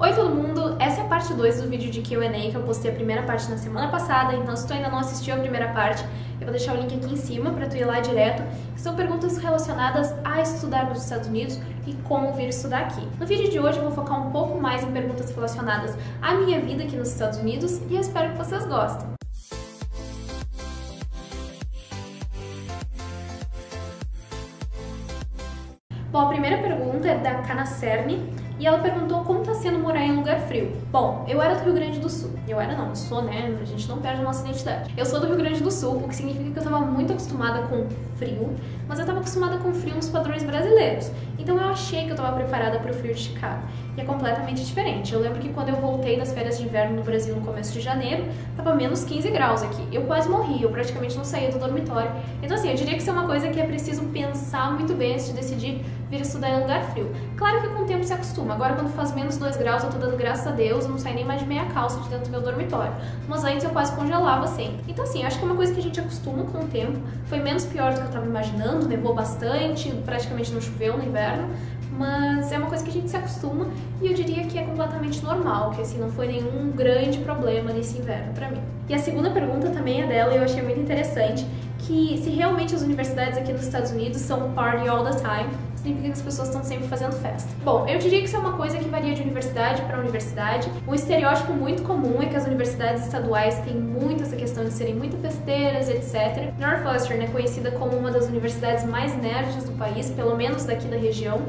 Oi todo mundo, essa é a parte 2 do vídeo de Q&A que eu postei a primeira parte na semana passada, então se tu ainda não assistiu a primeira parte, eu vou deixar o link aqui em cima para tu ir lá direto, que são perguntas relacionadas a estudar nos Estados Unidos e como vir estudar aqui. No vídeo de hoje eu vou focar um pouco mais em perguntas relacionadas à minha vida aqui nos Estados Unidos e eu espero que vocês gostem. Bom, a primeira pergunta é da Cana Cerne e ela perguntou como tá sendo morar em um lugar frio. Bom, eu era do Rio Grande do Sul. Eu era não, eu sou, né? A gente não perde a nossa identidade. Eu sou do Rio Grande do Sul, o que significa que eu tava muito acostumada com frio, mas eu tava acostumada com frio nos padrões brasileiros. Então eu achei que eu tava preparada pro frio de Chicago. E é completamente diferente. Eu lembro que quando eu voltei das férias de inverno no Brasil no começo de janeiro, tava menos 15 graus aqui. Eu quase morri, eu praticamente não saía do dormitório. Então assim, eu diria que isso é uma coisa que é preciso pensar muito bem antes de decidir vir estudar em um lugar frio. Claro que com o tempo se acostuma. Agora quando faz menos 2 graus eu tô dando graças a Deus, eu não saio nem mais de meia calça de dentro do meu dormitório. Mas antes eu quase congelava sempre. Então assim, eu acho que é uma coisa que a gente acostuma com o tempo. Foi menos pior do que eu tava imaginando, nevou bastante, praticamente não choveu no inverno. Mas é uma coisa que a gente se acostuma e eu diria que é completamente normal, que assim, não foi nenhum grande problema nesse inverno pra mim. E a segunda pergunta também é dela e eu achei muito interessante, que se realmente as universidades aqui nos Estados Unidos são party all the time, significa que as pessoas estão sempre fazendo festa. Bom, eu diria que isso é uma coisa que varia de universidade para universidade. Um estereótipo muito comum é que as universidades estaduais têm muito essa questão de serem muito festeiras, etc. Northwestern é conhecida como uma das universidades mais nerds do país, pelo menos daqui da região.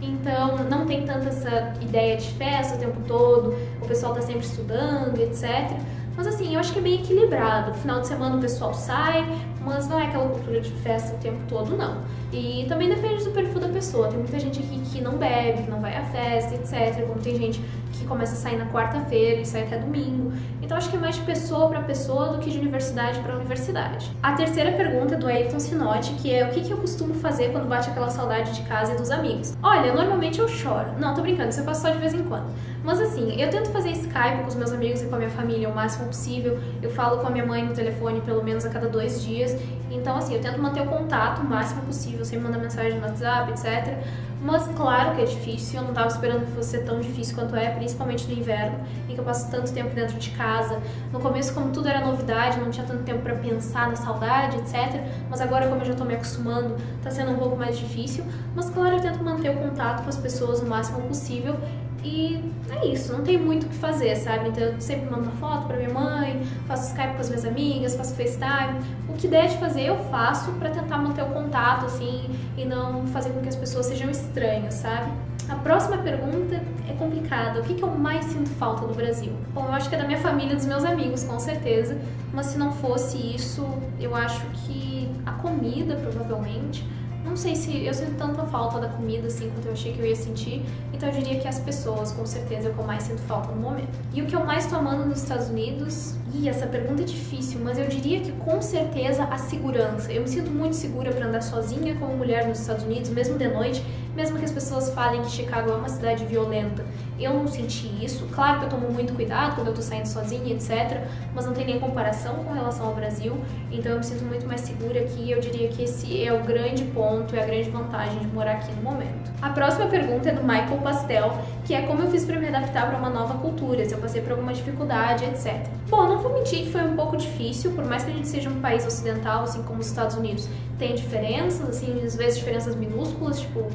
Então, não tem tanta essa ideia de festa o tempo todo, o pessoal tá sempre estudando, etc. Mas assim, eu acho que é bem equilibrado. No final de semana o pessoal sai, mas não é aquela cultura de festa o tempo todo, não. E também depende do perfil da pessoa. Tem muita gente aqui que não bebe, que não vai à festa, etc. Como tem gente que começa a sair na quarta-feira e sai até domingo. Então acho que é mais de pessoa para pessoa do que de universidade para universidade. A terceira pergunta é do Ayrton Sinotti, que é o que eu costumo fazer quando bate aquela saudade de casa e dos amigos. Olha, normalmente eu choro. Não, tô brincando, isso eu faço só de vez em quando. Mas assim, eu tento fazer Skype com os meus amigos e com a minha família o máximo possível. Eu falo com a minha mãe no telefone pelo menos a cada 2 dias. Então assim, eu tento manter o contato o máximo possível, sempre mandar mensagem no WhatsApp, etc. Mas claro que é difícil, eu não estava esperando que fosse ser tão difícil quanto é, principalmente no inverno, em que eu passo tanto tempo dentro de casa. No começo, como tudo era novidade, não tinha tanto tempo para pensar na saudade, etc. Mas agora, como eu já estou me acostumando, está sendo um pouco mais difícil. Mas claro, eu tento manter o contato com as pessoas o máximo possível. E é isso, não tem muito o que fazer, sabe? Então eu sempre mando uma foto pra minha mãe, faço Skype com as minhas amigas, faço FaceTime. O que der de fazer eu faço pra tentar manter o contato, assim, e não fazer com que as pessoas sejam estranhas, sabe? A próxima pergunta é complicada. O que eu mais sinto falta do Brasil? Bom, eu acho que é da minha família e dos meus amigos, com certeza. Mas se não fosse isso, eu acho que a comida, provavelmente. Não sei se eu sinto tanta falta da comida assim quanto eu achei que eu ia sentir, então eu diria que as pessoas, com certeza, é o que eu mais sinto falta no momento. E o que eu mais tô amando nos Estados Unidos? Essa pergunta é difícil, mas eu diria que com certeza a segurança. Eu me sinto muito segura para andar sozinha como mulher nos Estados Unidos, mesmo de noite, mesmo que as pessoas falem que Chicago é uma cidade violenta. Eu não senti isso. Claro que eu tomo muito cuidado quando eu tô saindo sozinha, etc. Mas não tem nem comparação com relação ao Brasil. Então eu me sinto muito mais segura aqui e eu diria que esse é o grande ponto, é a grande vantagem de morar aqui no momento. A próxima pergunta é do Michael Pastel, que é como eu fiz para me adaptar para uma nova cultura, se eu passei por alguma dificuldade, etc. Bom, não vou mentir que foi um pouco difícil, por mais que a gente seja um país ocidental, assim como os Estados Unidos, tem diferenças, assim, às vezes diferenças minúsculas, tipo,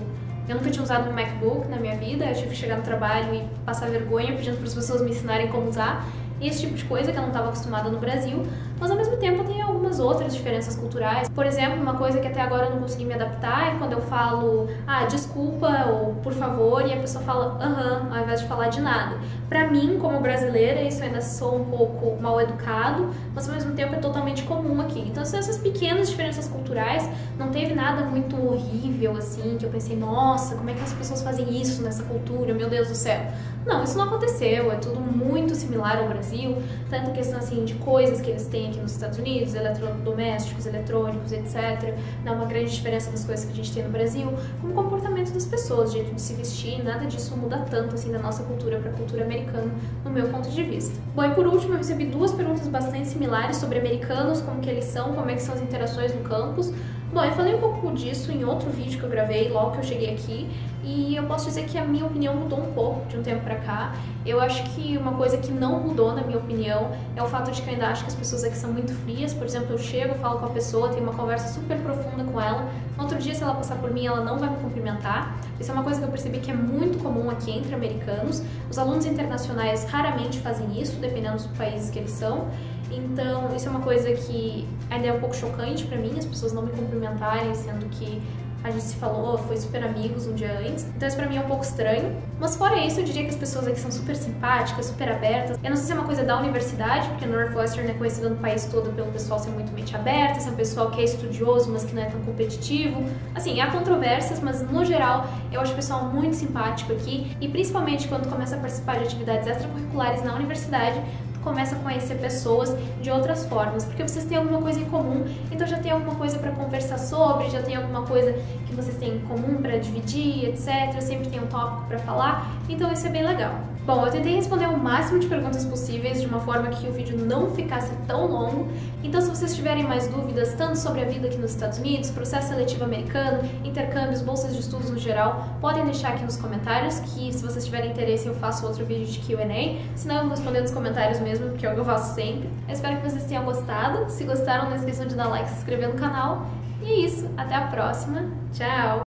eu nunca tinha usado um MacBook na minha vida, eu tive que chegar no trabalho e passar vergonha pedindo para as pessoas me ensinarem como usar, esse tipo de coisa que eu não estava acostumada no Brasil, mas ao mesmo tempo tem algumas outras diferenças culturais. Por exemplo, uma coisa que até agora eu não consegui me adaptar é quando eu falo, desculpa ou por favor, e a pessoa fala aham, ao invés de falar de nada. Pra mim, como brasileira, isso ainda sou um pouco mal educado, mas ao mesmo tempo é totalmente comum aqui. Então são essas pequenas diferenças culturais, não teve nada muito horrível assim, que eu pensei, nossa, como é que as pessoas fazem isso nessa cultura, meu Deus do céu. Não, isso não aconteceu, é tudo muito similar ao Brasil, tanto questão assim de coisas que eles têm aqui nos Estados Unidos, eletrodomésticos, eletrônicos, etc. Não é uma grande diferença das coisas que a gente tem no Brasil, como o comportamento das pessoas, jeito de se vestir, nada disso muda tanto assim da nossa cultura para a cultura americana, no meu ponto de vista. Bom, e por último eu recebi 2 perguntas bastante similares sobre americanos, como que eles são, como é que são as interações no campus, Bom, eu falei um pouco disso em outro vídeo que eu gravei logo que eu cheguei aqui, e eu posso dizer que a minha opinião mudou um pouco de um tempo pra cá. Eu acho que uma coisa que não mudou, na minha opinião, é o fato de que eu ainda acho que as pessoas aqui são muito frias. Por exemplo, eu chego, falo com a pessoa, tenho uma conversa super profunda com ela, no outro dia, se ela passar por mim, ela não vai me cumprimentar. Isso é uma coisa que eu percebi que é muito comum aqui entre americanos. Os alunos internacionais raramente fazem isso, dependendo dos países que eles são. Então, isso é uma coisa que ainda é um pouco chocante pra mim, as pessoas não me cumprimentarem, sendo que a gente se falou, foi super amigos um dia antes. Então isso pra mim é um pouco estranho. Mas fora isso, eu diria que as pessoas aqui são super simpáticas, super abertas. Eu não sei se é uma coisa da universidade, porque Northwestern é conhecido no país todo pelo pessoal ser muito mente aberta, ser um pessoal que é estudioso, mas que não é tão competitivo. Assim, há controvérsias, mas no geral eu acho o pessoal muito simpático aqui. E principalmente quando começa a participar de atividades extracurriculares na universidade, começa a conhecer pessoas de outras formas, porque vocês têm alguma coisa em comum, então já tem alguma coisa para conversar sobre, já tem alguma coisa que vocês têm em comum para dividir, etc. Sempre tem um tópico para falar, então isso é bem legal. Bom, eu tentei responder o máximo de perguntas possíveis de uma forma que o vídeo não ficasse tão longo, então se vocês tiverem mais dúvidas, tanto sobre a vida aqui nos Estados Unidos, processo seletivo americano, intercâmbios, bolsas de estudos no geral, podem deixar aqui nos comentários, que se vocês tiverem interesse eu faço outro vídeo de Q&A, senão eu vou responder nos comentários mesmo, porque é o que eu faço sempre. Eu espero que vocês tenham gostado, se gostaram não esqueçam de dar like e se inscrever no canal, e é isso, até a próxima, tchau!